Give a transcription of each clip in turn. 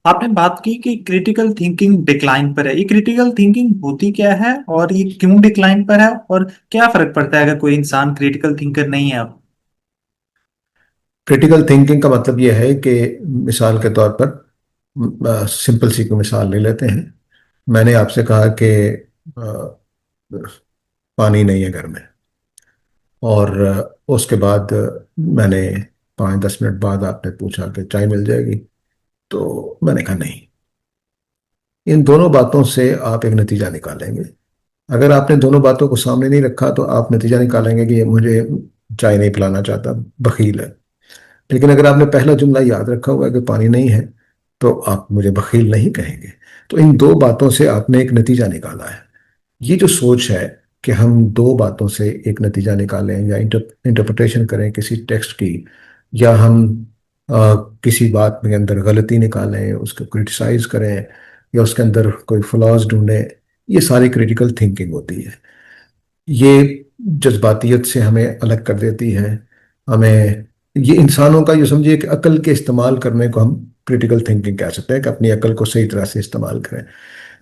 आपने बात की कि क्रिटिकल थिंकिंग डिक्लाइन पर है। ये क्रिटिकल थिंकिंग होती क्या है और ये क्यों डिक्लाइन पर है, और क्या फर्क पड़ता है अगर कोई इंसान क्रिटिकल थिंकर नहीं है अब? क्रिटिकल थिंकिंग का मतलब यह है कि मिसाल के तौर पर सिंपल सी को मिसाल ले लेते हैं। मैंने आपसे कहा कि अ, पानी नहीं है घर में, और उसके बाद मैंने 5-10 मिनट बाद आपने पूछा कि चाय मिल जाएगी, तो मैंने कहा नहीं। इन दोनों बातों से आप एक नतीजा निकालेंगे। अगर आपने दोनों बातों को सामने नहीं रखा तो आप नतीजा निकालेंगे कि ये मुझे चाय नहीं पिलाना चाहता, बखील है। लेकिन अगर आपने पहला जुमला याद रखा हुआ है कि पानी नहीं है, तो आप मुझे बखील नहीं कहेंगे। तो इन दो बातों से आपने एक नतीजा निकाला है। ये जो सोच है कि हम दो बातों से एक नतीजा निकालें या इंटरप्रिटेशन करें किसी टेक्स्ट की, या हम किसी बात में अंदर गलती निकालें, उसको क्रिटिसाइज करें, या उसके अंदर कोई फ्लॉज ढूंढें, ये सारी क्रिटिकल थिंकिंग होती है। ये जज्बातियत से हमें अलग कर देती है। हमें ये इंसानों का, ये समझिए कि अकल के इस्तेमाल करने को हम क्रिटिकल थिंकिंग कह सकते हैं, कि अपनी अकल को सही तरह से इस्तेमाल करें।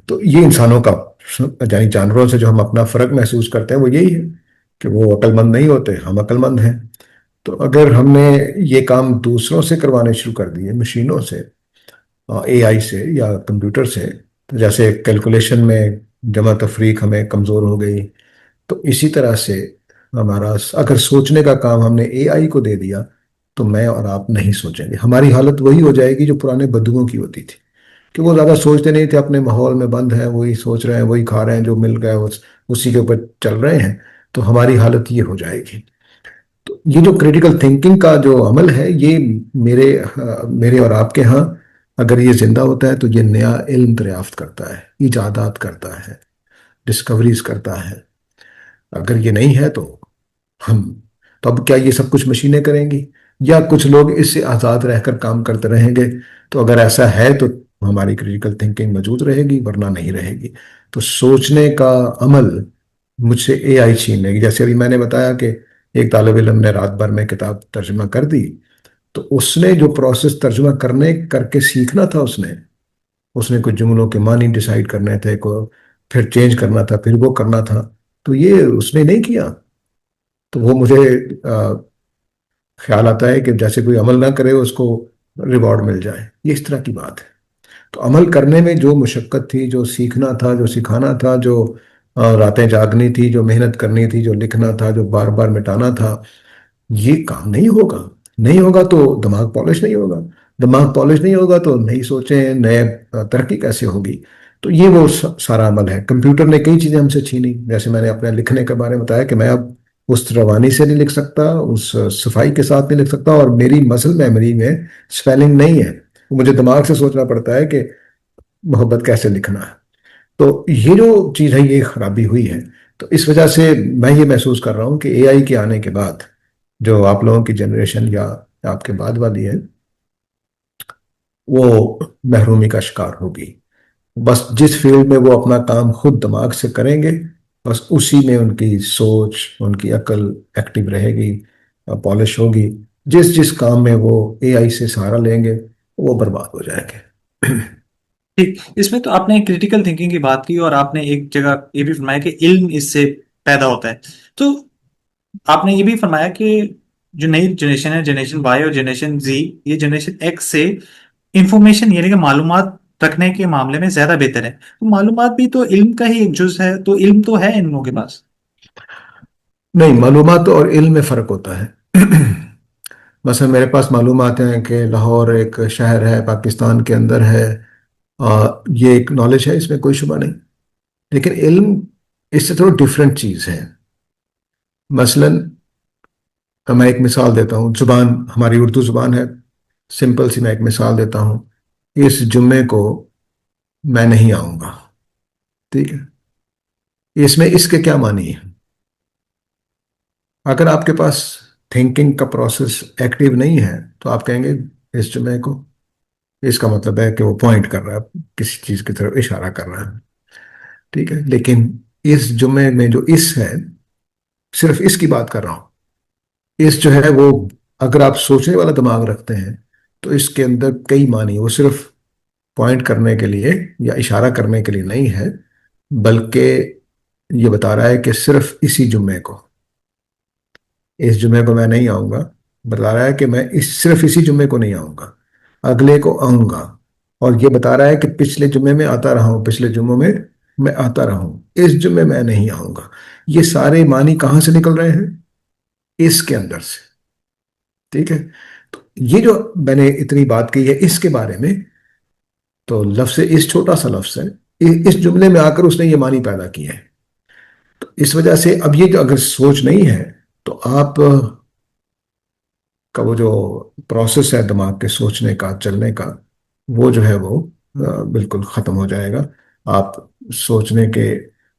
तो ये इंसानों का, यानी जानवरों से जो हम अपना फर्क महसूस करते हैं वो यही है कि वो अक्लमंद नहीं होते, हम अक्लमंद हैं। तो अगर हमने ये काम दूसरों से करवाने शुरू कर दिए, मशीनों से, एआई से या कंप्यूटर से, तो जैसे कैलकुलेशन में जमा तफरीक हमें कमज़ोर हो गई, तो इसी तरह से हमारा अगर सोचने का काम हमने एआई को दे दिया, तो मैं और आप नहीं सोचेंगे। हमारी हालत वही हो जाएगी जो पुराने बद्दुओं की होती थी, कि वो ज़्यादा सोचते नहीं थे, अपने माहौल में बंद हैं, वही सोच रहे हैं, वही खा रहे हैं, जो मिल गया उसी के ऊपर चल रहे हैं। तो हमारी हालत ये हो जाएगी। तो ये जो क्रिटिकल थिंकिंग का जो अमल है, ये मेरे और आपके यहाँ अगर ये जिंदा होता है तो ये नया इल्म दरियाफ्त करता है, इजादात करता है, डिस्कवरीज करता है। अगर ये नहीं है तो हम, तो अब क्या ये सब कुछ मशीनें करेंगी, या कुछ लोग इससे आज़ाद रहकर काम करते रहेंगे? तो अगर ऐसा है तो हमारी क्रिटिकल थिंकिंग मौजूद रहेगी, वरना नहीं रहेगी। तो सोचने का अमल मुझसे एआई छीन लेगी। जैसे अभी मैंने बताया कि एक तालिब इल्म ने रात भर में किताब तर्जुमा कर दी, तो उसने जो प्रोसेस तर्जुमा करने करके सीखना था, उसने उसने कुछ जुमलों के मानी डिसाइड करने थे को, फिर चेंज करना था, फिर वो करना था, तो ये उसने नहीं किया। तो वो मुझे ख्याल आता है कि जैसे कोई अमल ना करे उसको रिवॉर्ड मिल जाए, ये इस तरह की बात है। तो अमल करने में जो मुशक्कत थी, जो सीखना था, जो सिखाना था, जो रातें जागनी थी, जो मेहनत करनी थी, जो लिखना था, जो बार बार मिटाना था, ये काम नहीं होगा। नहीं होगा तो दिमाग पॉलिश नहीं होगा। दिमाग पॉलिश नहीं होगा तो नई सोचें, नए तरक्की कैसे होगी? तो ये वो सारा अमल है। कंप्यूटर ने कई चीजें हमसे छीनी। जैसे मैंने अपने लिखने के बारे में बताया कि मैं अब उस रवानी से नहीं लिख सकता, उस सफाई के साथ नहीं लिख सकता, और मेरी मसल मेमोरी में स्पेलिंग नहीं है। तो मुझे दिमाग से सोचना पड़ता है कि मोहब्बत कैसे लिखना है। तो ये जो चीज़ है, ये खराबी हुई है। तो इस वजह से मैं ये महसूस कर रहा हूँ कि एआई के आने के बाद जो आप लोगों की जनरेशन या आपके बाद वाली है, वो महरूमी का शिकार होगी। बस जिस फील्ड में वो अपना काम खुद दिमाग से करेंगे, बस उसी में उनकी सोच, उनकी अकल एक्टिव रहेगी, पॉलिश होगी। जिस जिस काम में वो एआई से सहारा लेंगे, वो बर्बाद हो जाएंगे। ठीक, इसमें तो आपने क्रिटिकल थिंकिंग की बात की और आपने एक जगह ये भी फरमाया कि इल्म इससे पैदा होता है। तो आपने ये भी फरमाया कि जो नई जनरेशन है, जनरेशन वाई और जनरेशन जी, ये जनरेशन एक्स से इंफॉर्मेशन यानी कि मालूमात रखने के मामले में ज्यादा बेहतर है। तो मालूमात भी तो इल्म का ही एक जुज है, तो इल्म तो है इन लोगों के पास। नहीं, मालूमात और इल्म में फ़र्क होता है। مثلا मेरे पास मालूमात हैं कि लाहौर एक शहर है, पाकिस्तान के अंदर है। ये एक नॉलेज है, इसमें कोई शुबा नहीं। लेकिन इल्म इससे थोड़ा डिफरेंट चीज़ है। मसलन मैं एक मिसाल देता हूँ। जुबान हमारी उर्दू जुबान है, सिंपल सी मैं एक मिसाल देता हूँ। इस जुम्मे को मैं नहीं आऊँगा, ठीक है? इसमें इसके क्या मानी है? अगर आपके पास थिंकिंग का प्रोसेस एक्टिव नहीं है, तो आप कहेंगे इस जुम्मे को, इसका मतलब है कि वो पॉइंट कर रहा है, किसी चीज की तरफ इशारा कर रहा है, ठीक है? लेकिन इस जुम्मे में जो इस है, सिर्फ इसकी बात कर रहा हूं। इस जो है वो, अगर आप सोचने वाला दिमाग रखते हैं तो इसके अंदर कई मानी, वो सिर्फ پوائنٹ کرنے کے لیے یا اشارہ کرنے کے لیے نہیں ہے، بلکہ یہ بتا رہا ہے کہ صرف اسی جمعے کو، اس جمعے کو میں نہیں آؤں گا، بتا رہا ہے کہ میں صرف اسی جمعے کو نہیں آؤں گا، اگلے کو آؤں گا، اور یہ بتا رہا ہے کہ پچھلے جمعے میں آتا رہا ہوں، پچھلے جمعوں میں میں آتا رہا ہوں، اس جمعے میں نہیں آؤں گا۔ یہ سارے معنی کہاں سے نکل رہے ہیں؟ اس کے اندر سے، ٹھیک ہے؟ تو یہ جو میں نے اتنی بات کی ہے اس کے بارے میں، تو لفظ اس چھوٹا سا لفظ ہے، اس جملے میں آ کر اس نے یہ معنی پیدا کیا ہے۔ تو اس وجہ سے اب یہ جو اگر سوچ نہیں ہے تو آپ کا وہ جو پروسیس ہے دماغ کے سوچنے کا، چلنے کا، وہ جو ہے وہ بالکل ختم ہو جائے گا۔ آپ سوچنے کے،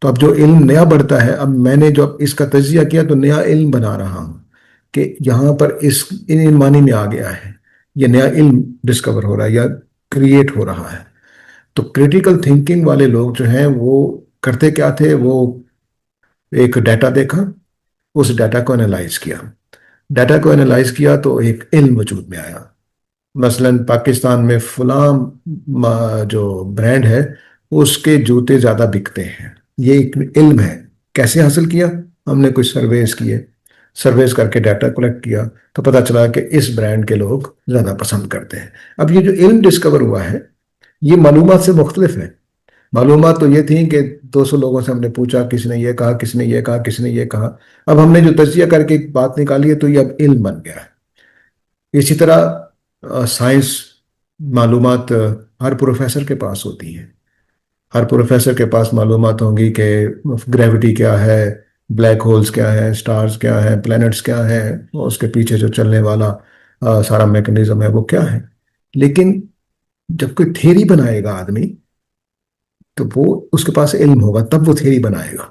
تو اب جو علم نیا بڑھتا ہے، اب میں نے جو اب اس کا تجزیہ کیا تو نیا علم بنا رہا ہوں کہ یہاں پر اس ان معنی میں آ گیا ہے، یہ نیا علم ڈسکور ہو رہا ہے یا کریٹ ہو رہا ہے۔ تو کریٹیکل تھنکنگ والے لوگ جو ہیں وہ کرتے کیا تھے؟ وہ ایک ڈیٹا دیکھا، اس ڈیٹا کو انالائز کیا، ڈیٹا کو انالائز کیا تو ایک علم وجود میں آیا۔ مثلا پاکستان میں فلاں جو برانڈ ہے اس کے جوتے زیادہ بکتے ہیں، یہ ایک علم ہے۔ کیسے حاصل کیا؟ ہم نے کچھ سرویز کیے، سرویز کر کے ڈیٹا کلیکٹ کیا تو پتا چلا کہ اس برانڈ کے لوگ زیادہ پسند کرتے ہیں۔ اب یہ جو علم ڈسکور ہوا ہے یہ معلومات سے مختلف ہے۔ معلومات تو یہ تھیں کہ 200 لوگوں سے ہم نے پوچھا، کسی نے یہ کہا، کسی نے یہ کہا، کسی نے یہ کہا۔ اب ہم نے جو تجزیہ کر کے ایک بات نکالی ہے تو یہ اب علم بن گیا ہے۔ اسی طرح سائنس، معلومات ہر پروفیسر کے پاس ہوتی ہیں، ہر پروفیسر کے پاس معلومات ہوں گی کہ گریوٹی کیا ہے، بلیک ہولز کیا ہے، سٹارز کیا ہے، پلینٹس کیا ہے، اور اس کے پیچھے جو چلنے والا سارا میکنزم ہے وہ کیا ہے۔ لیکن جب کوئی تھیری بنائے گا آدمی تو وہ اس کے پاس علم ہوگا تب وہ تھیری بنائے گا۔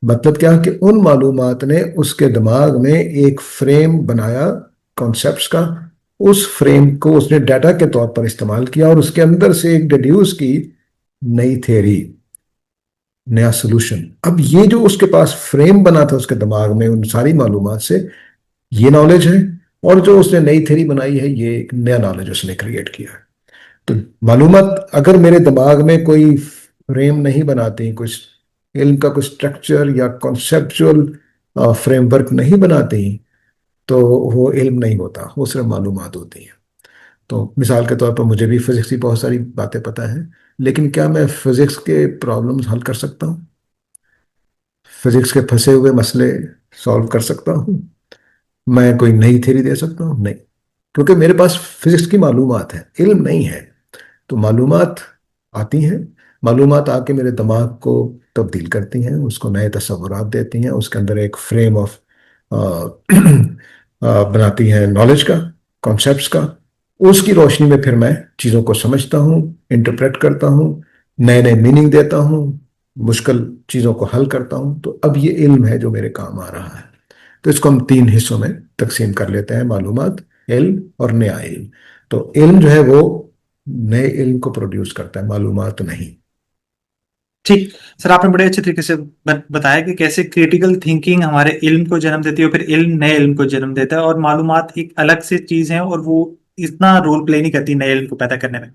مطلب کیا کہ ان معلومات نے اس کے دماغ میں ایک فریم بنایا کانسیپٹس کا، اس فریم کو اس نے ڈیٹا کے طور پر استعمال کیا اور اس کے اندر سے ایک ڈیڈیوس کی نئی تھیری، نیا سولوشن۔ اب یہ جو اس کے پاس فریم بنا تھا اس کے دماغ میں ان ساری معلومات سے، یہ نالج ہے، اور جو اس نے نئی تھیری بنائی ہے یہ ایک نیا نالج اس نے کریٹ کیا ہے۔ تو معلومات اگر میرے دماغ میں کوئی فریم نہیں بناتی، کچھ علم کا کوئی سٹرکچر یا کنسیپچول فریم ورک نہیں بناتی، تو وہ علم نہیں ہوتا، وہ صرف معلومات ہوتی ہیں۔ تو مثال کے طور پر مجھے بھی فزکس کی بہت ساری باتیں پتہ ہیں، لیکن کیا میں فزکس کے پرابلمز حل کر سکتا ہوں؟ فزکس کے پھنسے ہوئے مسئلے سالو کر سکتا ہوں؟ میں کوئی نئی تھیری دے سکتا ہوں؟ نہیں، کیونکہ میرے پاس فزکس کی معلومات ہے، علم نہیں ہے۔ تو معلومات آتی ہیں، معلومات آ کے میرے دماغ کو تبدیل کرتی ہیں، اس کو نئے تصورات دیتی ہیں، اس کے اندر ایک فریم آف بناتی ہیں نالج کا، کانسیپٹس کا۔ اس کی روشنی میں پھر میں چیزوں کو سمجھتا ہوں، انٹرپریٹ کرتا ہوں، نئے نئے میننگ دیتا ہوں، مشکل چیزوں کو حل کرتا ہوں۔ تو اب یہ علم ہے جو میرے کام آ رہا ہے۔ تو اس کو ہم 3 حصوں میں تقسیم کر لیتے ہیں: معلومات، علم اور نیا علم۔ تو علم جو ہے وہ نئے علم کو پروڈیوس کرتا ہے، معلومات نہیں۔ ٹھیک سر، آپ نے بڑے اچھے طریقے سے بتایا کہ کیسے کریٹیکل تھنکنگ ہمارے علم کو جنم دیتی ہے اور پھر علم نئے علم کو جنم دیتا ہے، اور معلومات ایک الگ سے چیز ہے اور وہ اتنا رول پلے نہیں کرتی نئے علم کو پیدا کرنے میں۔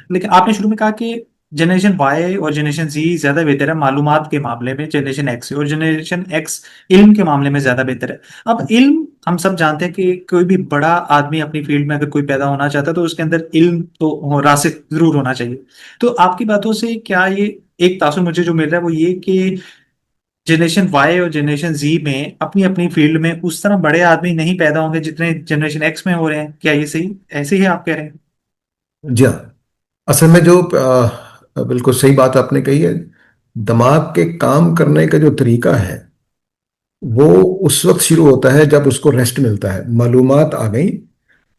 لیکن آپ نے شروع میں کہا کہ جنریشن وائی اور جنریشن زی زیادہ بہتر ہے معلومات کے معاملے میں جنریشن ایکس سے، اور جنریشن ایکس علم کے معاملے میں زیادہ بہتر ہے۔ اب علم ہم سب جانتے ہیں کہ کوئی بھی بڑا آدمی اپنی فیلڈ میں اگر کوئی پیدا ہونا چاہتا ہے تو اس کے اندر علم تو راسخ ضرور ہونا چاہیے۔ تو آپ کی باتوں سے کیا یہ ایک تاثر مجھے جو مل رہا ہے وہ یہ کہ جنریشن وائی اور جنریشن زی میں اپنی اپنی فیلڈ میں اس طرح بڑے آدمی نہیں پیدا ہوں گے جتنے جنریشن ایکس میں ہو رہے ہیں؟ کیا یہ صحیح ایسے ہی آپ کہہ رہے ہیں؟ جی ہاں، اصل میں جو بالکل صحیح بات آپ نے کہی ہے، دماغ کے کام کرنے کا جو طریقہ ہے وہ اس وقت شروع ہوتا ہے جب اس کو ریسٹ ملتا ہے۔ معلومات آ گئی،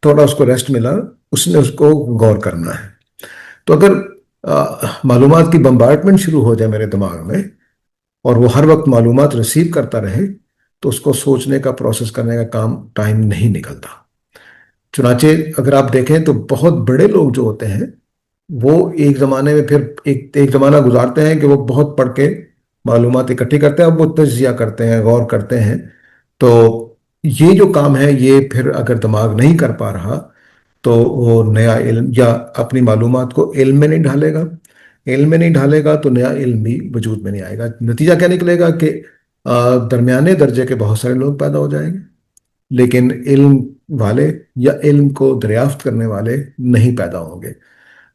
تھوڑا اس کو ریسٹ ملا، اس نے اس کو غور کرنا ہے۔ تو اگر معلومات کی بمبارڈمنٹ شروع ہو جائے میرے دماغ میں اور وہ ہر وقت معلومات ریسیو کرتا رہے تو اس کو سوچنے کا، پروسیس کرنے کا ٹائم نہیں نکلتا۔ چنانچہ اگر آپ دیکھیں تو بہت بڑے لوگ جو ہوتے ہیں وہ ایک زمانے میں پھر ایک زمانہ گزارتے ہیں کہ وہ بہت پڑھ کے معلومات اکٹھی کرتے ہیں، اب وہ تجزیہ کرتے ہیں، غور کرتے ہیں۔ تو یہ جو کام ہے یہ پھر اگر دماغ نہیں کر پا رہا तो वो नया इल्म या अपनी मालूमात को इल्म में नहीं ढालेगा। इल्म में नहीं ढालेगा तो नया इल्म भी वजूद में नहीं आएगा। नतीजा क्या निकलेगा कि दरमियाने दर्जे के बहुत सारे लोग पैदा हो जाएंगे, लेकिन इल्म वाले या इल्म को दरियाफ्त करने वाले नहीं पैदा होंगे।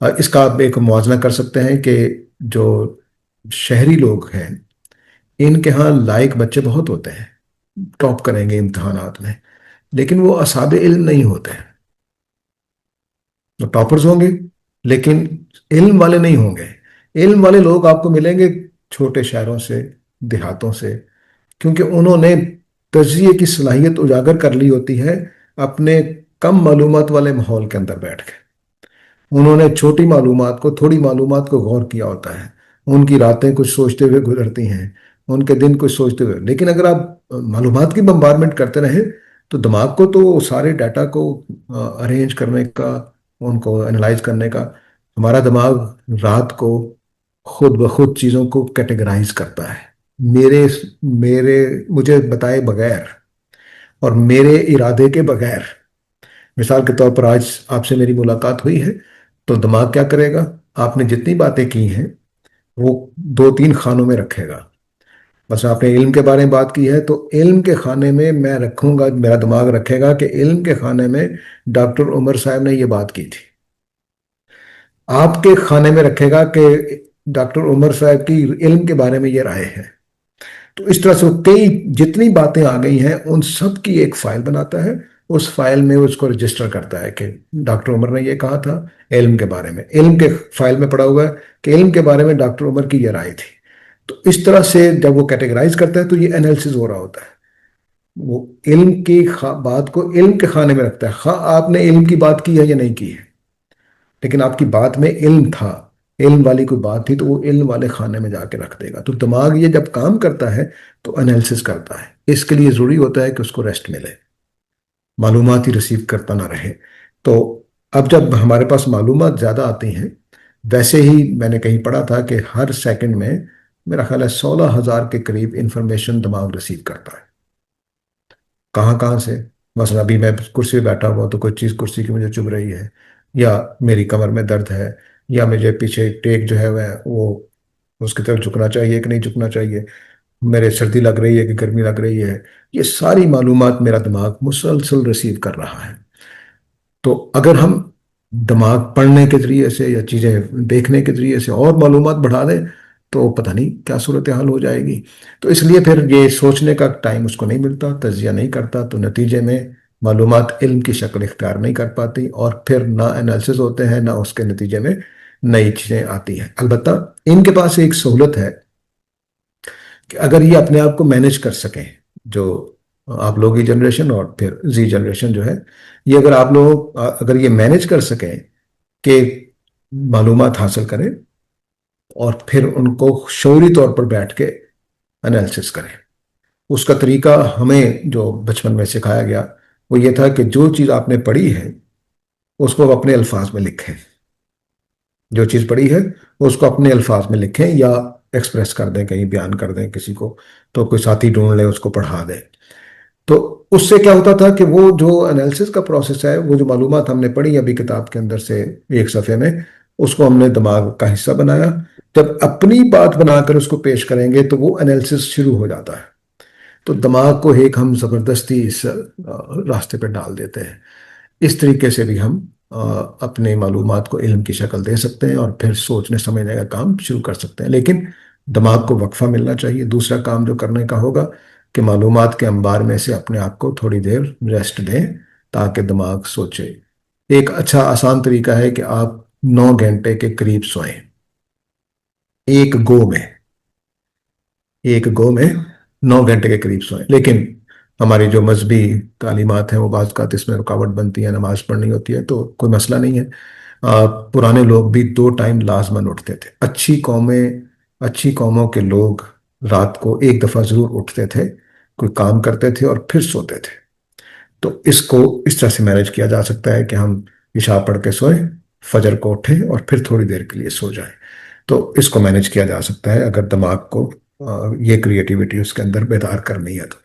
इसका आप एक मुआवजा कर सकते हैं कि जो शहरी लोग हैं, इनके यहाँ लायक बच्चे बहुत होते हैं, टॉप करेंगे इम्तहानात में, लेकिन वो असाबे इल्म नहीं होते हैं। तो टॉपर्स होंगे लेकिन इल्म वाले नहीं होंगे। इल्म वाले लोग आपको मिलेंगे छोटे शहरों से, देहातों से, क्योंकि उन्होंने तजिए की सलाहियत उजागर कर ली होती है अपने कम मालूमात वाले माहौल के अंदर बैठ के। उन्होंने छोटी मालूमात को, थोड़ी मालूमात को गौर किया होता है। उनकी रातें कुछ सोचते हुए गुजरती हैं, उनके दिन कुछ सोचते हुए। लेकिन अगर आप मालूमात की बम्बारमेंट करते रहें तो दिमाग को तो सारे डाटा को अरेंज करने का, उनको एनालाइज करने का, हमारा दिमाग रात को खुद ब खुद चीज़ों को कैटेगराइज करता है, मेरे मेरे मुझे बताए बगैर और मेरे इरादे के बगैर। मिसाल के तौर पर आज आपसे मेरी मुलाकात हुई है, तो दिमाग क्या करेगा? आपने जितनी बातें की हैं वो दो तीन खानों में रखेगा। बस आपने इल्म के बारे में बात की है तो इल्म के खाने में मैं रखूंगा, मेरा दिमाग रखेगा कि इल्म के खाने में डॉक्टर उमर साहब ने ये बात की थी। आपके खाने में रखेगा कि डॉक्टर उमर साहब की इल्म के बारे में ये राय है। तो इस तरह से वो कई जितनी बातें आ गई हैं उन सब की एक फाइल बनाता है। उस फाइल में वो उसको रजिस्टर करता है कि डॉक्टर उमर ने ये कहा था इल्म के बारे में। इल्म के फाइल में पड़ा हुआ है कि इल्म के बारे में डॉक्टर उमर की ये राय थी। तो इस तरह से जब वो कैटेगराइज करता है तो ये एनालिसिस हो रहा होता है। वो इल्म की बात को इल्म के खाने में रखता है। हाँ, आपने इल्म की बात की है या नहीं की है, लेकिन आपकी बात में इल्म था, इल्म वाली कोई बात थी, तो वो इल्म वाले खाने में जाके रख देगा। तो दिमाग ये जब काम करता है तो एनालिसिस करता है। इसके लिए जरूरी होता है कि उसको रेस्ट मिले, मालूमात ही रिसीव करता ना रहे। तो अब जब हमारे पास मालूमात ज़्यादा आती हैं, वैसे ही मैंने कहीं पढ़ा था कि हर सेकंड में मेरा ख्याल है 16,000 के करीब इंफॉर्मेशन दिमाग रिसीव करता है। कहाँ कहाँ से? मसलन अभी मैं कुर्सी पे बैठा हुआ तो कोई चीज़ कुर्सी की मुझे चुभ रही है, या मेरी कमर में दर्द है, या मुझे पीछे टेक जो है वह वो उसकी तरफ झुकना चाहिए कि नहीं झुकना चाहिए, मेरे सर्दी लग रही है कि गर्मी लग रही है। ये सारी मालूमात मेरा दिमाग मुसलसल रिसीव कर रहा है। तो अगर हम दिमाग पढ़ने के जरिए से या चीज़ें देखने के जरिए से और मालूमात बढ़ा दें तो पता नहीं क्या सूरत हाल हो जाएगी। तो इसलिए फिर ये सोचने का टाइम उसको नहीं मिलता, तजिया नहीं करता, तो नतीजे में मालूमात इल्म की शक्ल इख्तियार नहीं कर पाती, और फिर ना एनालिसिस होते हैं, ना उसके नतीजे में नई चीज़ें आती हैं। अलबत्ता इनके पास एक सहूलत है कि अगर ये अपने आप को मैनेज कर सकें, जो आप लोग की जनरेशन और फिर जी जनरेशन जो है, ये अगर आप लोग अगर ये मैनेज कर सकें कि मालूमात हासिल करें और फिर उनको शौरी तौर पर बैठ के एनालिसिस करें। उसका तरीका हमें जो बचपन में सिखाया गया वो ये था कि जो चीज़ आपने पढ़ी है उसको अपने अल्फाज में लिखें। जो चीज़ पढ़ी है उसको अपने अल्फाज में लिखें या एक्सप्रेस कर दें, कहीं बयान कर दें किसी को, तो कोई साथी ढूंढ ले उसको पढ़ा दे। तो उससे क्या होता था कि वो जो एनालिसिस का प्रोसेस है, वो जो मालूमात हमने पढ़ी अभी किताब के अंदर से एक सफ़े में, उसको हमने दिमाग का हिस्सा बनाया। जब अपनी बात बनाकर उसको पेश करेंगे तो वो एनालिसिस शुरू हो जाता है। तो दिमाग को एक हम ज़बरदस्ती इस रास्ते पर डाल देते हैं। इस तरीके से भी हम अपने मालूमात को इल्म की शक्ल दे सकते हैं और फिर सोचने समझने का काम शुरू कर सकते हैं। लेकिन दिमाग को वक्फा मिलना चाहिए। दूसरा काम जो करने का होगा कि मालूमात के अंबार में से अपने आप को थोड़ी देर रेस्ट दें ताकि दिमाग सोचे। एक अच्छा आसान तरीका है कि आप 9 घंटे के करीब सोएं, एक गो में, एक गो में 9 घंटे के करीब सोएं। लेकिन हमारी जो मजहबी तालीमात हैं वो बाज़ का इसमें रुकावट बनती है, नमाज पढ़नी होती है, तो कोई मसला नहीं है। पुराने लोग भी 2 टाइम लाजमन उठते थे। अच्छी कौमों के लोग रात को एक दफ़ा ज़रूर उठते थे, कोई काम करते थे और फिर सोते थे। तो इसको इस तरह से मैनेज किया जा सकता है कि हम इशा पढ़ के सोएं, फजर को उठें और फिर थोड़ी देर के लिए सो जाएं। तो इसको मैनेज किया जा सकता है अगर दिमाग को ये क्रिएटिविटी उसके अंदर बेदार करनी है तो।